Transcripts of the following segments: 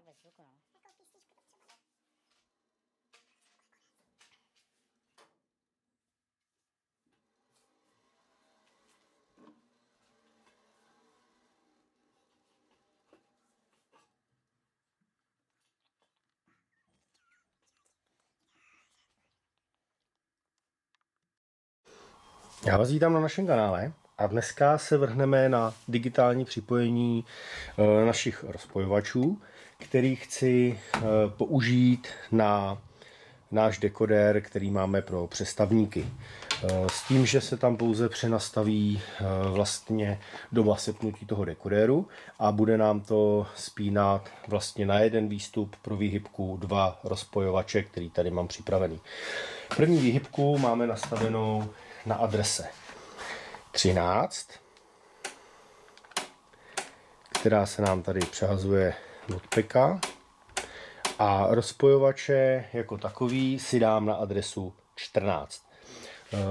bez zvuku, no. Já vás vítám na našem kanále a dneska se vrhneme na digitální připojení našich rozpojovačů, který chci použít na náš dekodér, který máme pro přestavníky. S tím, že se tam pouze přenastaví vlastně doba sepnutí toho dekodéru a bude nám to spínat vlastně na jeden výstup pro výhybku 2 rozpojovače, který tady mám připravený. První výhybku máme nastavenou na adrese 13, která se nám tady přehazuje od peka, a rozpojovače jako takový si dám na adresu 14.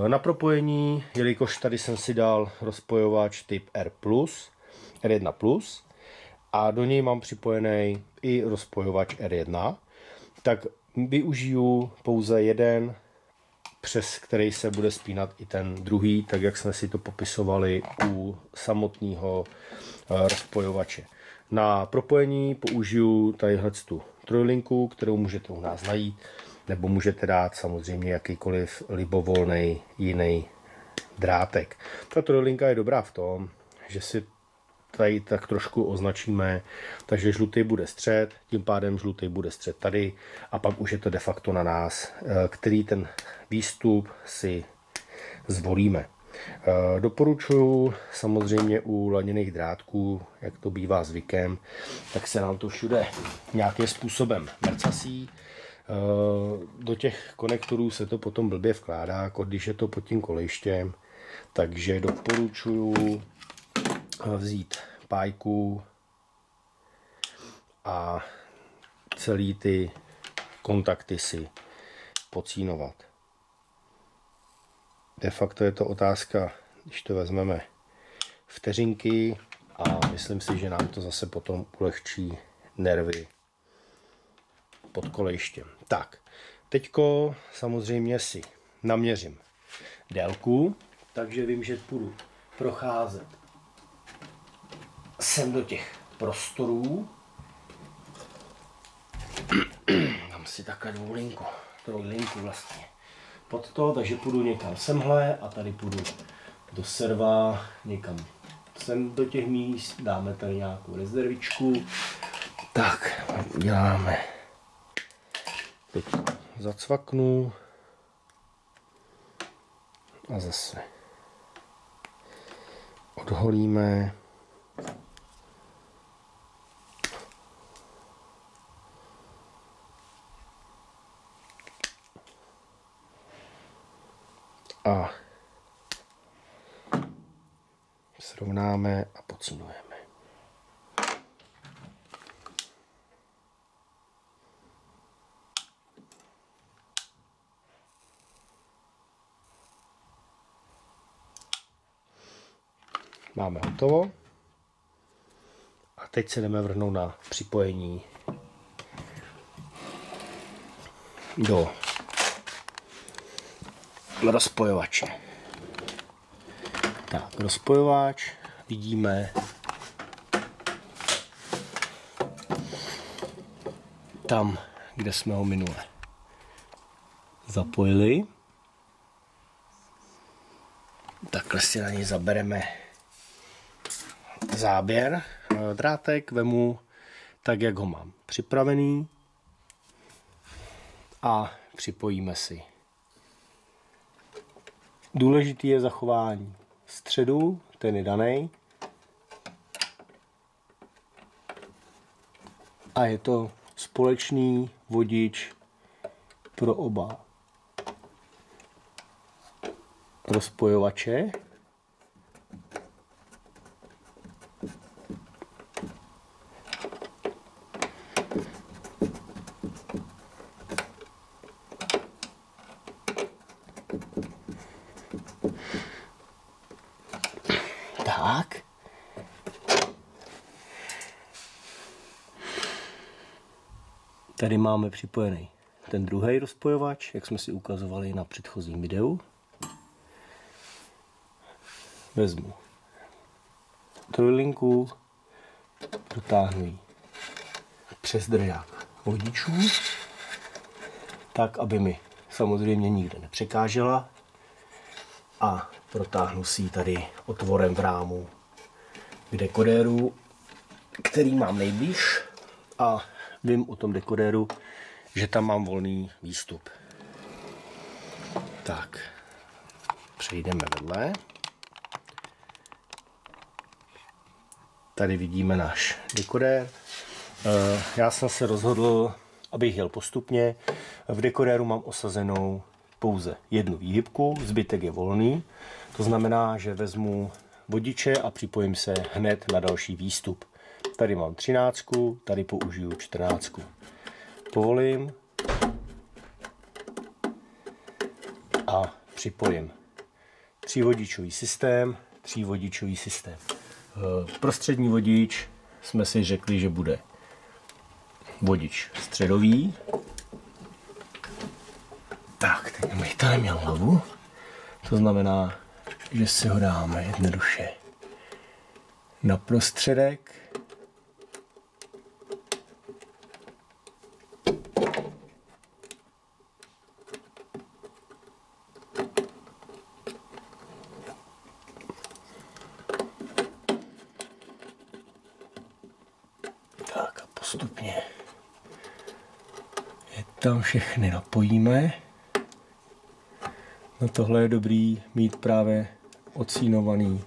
Na propojení, jelikož tady jsem si dal rozpojovač typ R1+, a do něj mám připojený i rozpojovač R1, tak využiju pouze jeden, přes který se bude spínat i ten druhý, tak jak jsme si to popisovali u samotného rozpojovače. Na propojení použiju tadyhletu trojlinku, kterou můžete u nás najít, nebo můžete dát samozřejmě jakýkoliv libovolný jiný drátek. Ta trojlinka je dobrá v tom, že si tady tak trošku označíme, takže žlutý bude střed, tím pádem žlutý bude střed tady a pak už je to de facto na nás, který ten výstup si zvolíme. Doporučuji samozřejmě u laněných drátků, jak to bývá zvykem, tak se nám to všude nějakým způsobem mrcasí. Do těch konektorů se to potom blbě vkládá, jako když je to pod tím kolejštěm, takže doporučuji vzít pájku a celý ty kontakty si pocínovat. De facto je to otázka, když to vezmeme, vteřinky, a myslím si, že nám to zase potom ulehčí nervy pod kolejštěm. Tak, teďko samozřejmě si naměřím délku, takže vím, že půjdu procházet sem do těch prostorů. Dám si takhle trojlinku vlastně pod to, takže půjdu někam semhle a tady půjdu do serva někam sem do těch míst, dáme tady nějakou rezervičku. Tak, děláme. Teď zacvaknu a zase odholíme. A srovnáme a pocínujeme. Máme hotovo. A teď se jdeme vrhnout na připojení do rozpojovače. Tak, rozpojovač vidíme tam, kde jsme ho minule zapojili. Takhle si na něj zabereme záběr. Drátek vemu tak, jak ho mám připravený, a připojíme si. Důležitý je zachování středu, ten je daný. A je to společný vodič pro oba rozpojovače. Tak. Tady máme připojený ten druhý rozpojovač, jak jsme si ukazovali na předchozím videu. Vezmu trojlinku, protáhnu ji přes držák vodičů, tak, aby mi samozřejmě nikde nepřekážela, a protáhnu si ji tady otvorem v rámu k dekodéru, který mám nejblíž, a vím o tom dekodéru, že tam mám volný výstup. Tak, přejdeme vedle. Tady vidíme náš dekodér. Já jsem se rozhodl, abych jel postupně. V dekodéru mám osazenou pouze jednu výhybku, zbytek je volný. To znamená, že vezmu vodiče a připojím se hned na další výstup. Tady mám 13, tady použiju 14. Povolím a připojím 3vodičový systém, 3vodičový systém. Prostřední vodič jsme si řekli, že bude vodič středový. Tak, teď bych to neměl hlavu. To znamená, že si ho dáme jednoduše na prostředek. Tak a postupně je tam všechny napojíme. No tohle je dobrý mít právě odsínovaný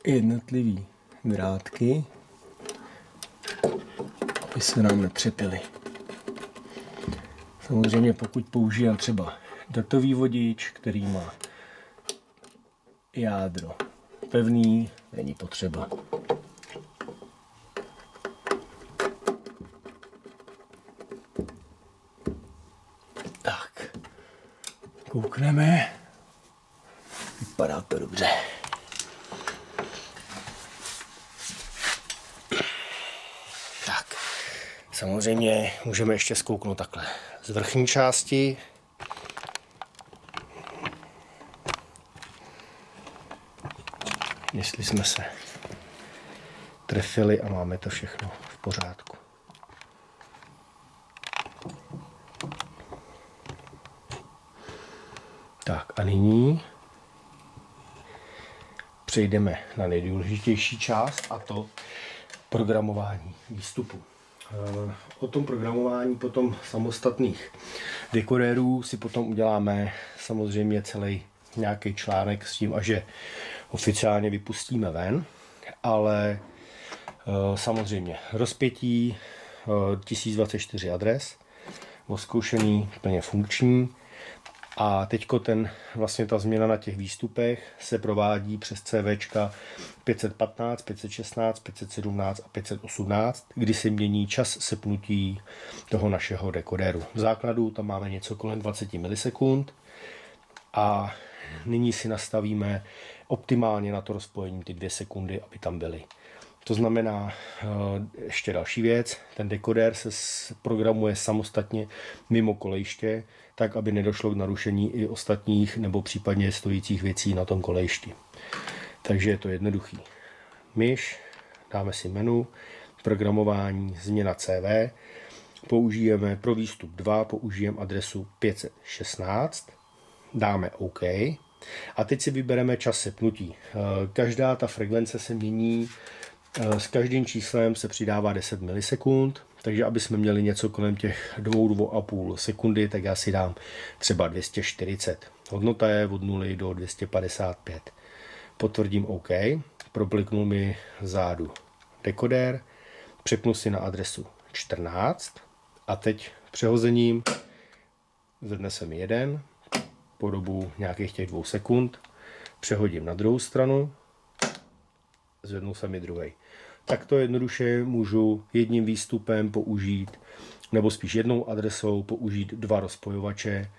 jednotlivý drátky, aby se nám netřepily. Samozřejmě pokud použijeme třeba datový vodič, který má jádro pevný, není potřeba. Tak, koukneme. Vypadá to dobře. Tak, samozřejmě můžeme ještě zkouknout takhle z vrchní části. Jestli jsme se trefili a máme to všechno v pořádku. Tak a nyní přejdeme na nejdůležitější část, a to programování výstupu. O tom programování potom samostatných dekodérů si potom uděláme samozřejmě celý nějaký článek s tím, a že oficiálně vypustíme ven, ale samozřejmě rozpětí 1024 adres, odzkoušený, plně funkční. A teďko vlastně ta změna na těch výstupech se provádí přes CVčka 515, 516, 517 a 518, kdy se mění čas sepnutí toho našeho dekodéru. V základu tam máme něco kolem 20 milisekund a nyní si nastavíme optimálně na to rozpojení ty 2 sekundy, aby tam byly. To znamená, ještě další věc, ten dekodér se programuje samostatně mimo kolejiště, tak aby nedošlo k narušení i ostatních nebo případně stojících věcí na tom kolejišti. Takže je to jednoduchý. Myš, dáme si menu, programování, změna CV, použijeme pro výstup 2, použijeme adresu 516, dáme OK a teď si vybereme čas sepnutí. Každá ta frekvence se mění, s každým číslem se přidává 10 milisekund, takže aby jsme měli něco kolem těch 2,5 sekundy, tak já si dám třeba 240. Hodnota je od 0 do 255. Potvrdím OK, propliknul mi vzadu dekodér, přepnu si na adresu 14 a teď přehozením zvedne se mi jeden po dobu nějakých těch 2 sekund, přehodím na druhou stranu, zvednu se mi druhý. Tak to jednoduše můžu jedním výstupem použít, nebo spíš jednou adresou použít 2 rozpojovače,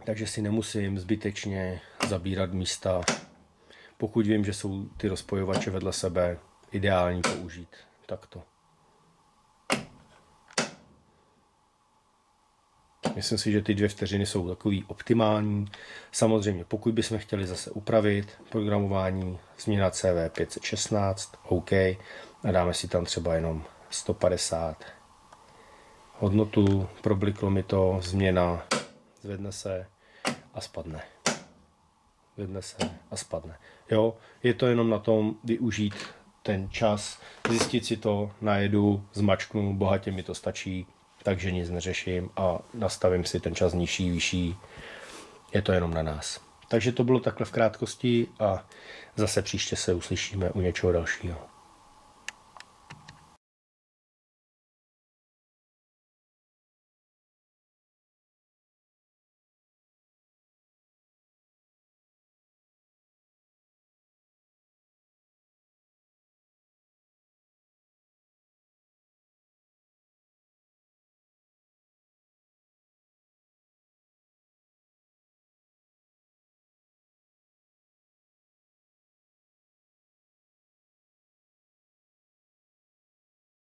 takže si nemusím zbytečně zabírat místa, pokud vím, že jsou ty rozpojovače vedle sebe, ideální použít takto. Myslím si, že ty 2 vteřiny jsou takový optimální. Samozřejmě, pokud bychom chtěli zase upravit programování, změna CV 516, OK, a dáme si tam třeba jenom 150 hodnotu, probliklo mi to, změna, zvedne se a spadne. Zvedne se a spadne. Jo, je to jenom na tom využít ten čas, zjistit si to, najedu, zmačknu, bohatě mi to stačí, takže nic neřeším a nastavím si ten čas nižší, vyšší. Je to jenom na nás. Takže to bylo takhle v krátkosti a zase příště se uslyšíme u něčeho dalšího.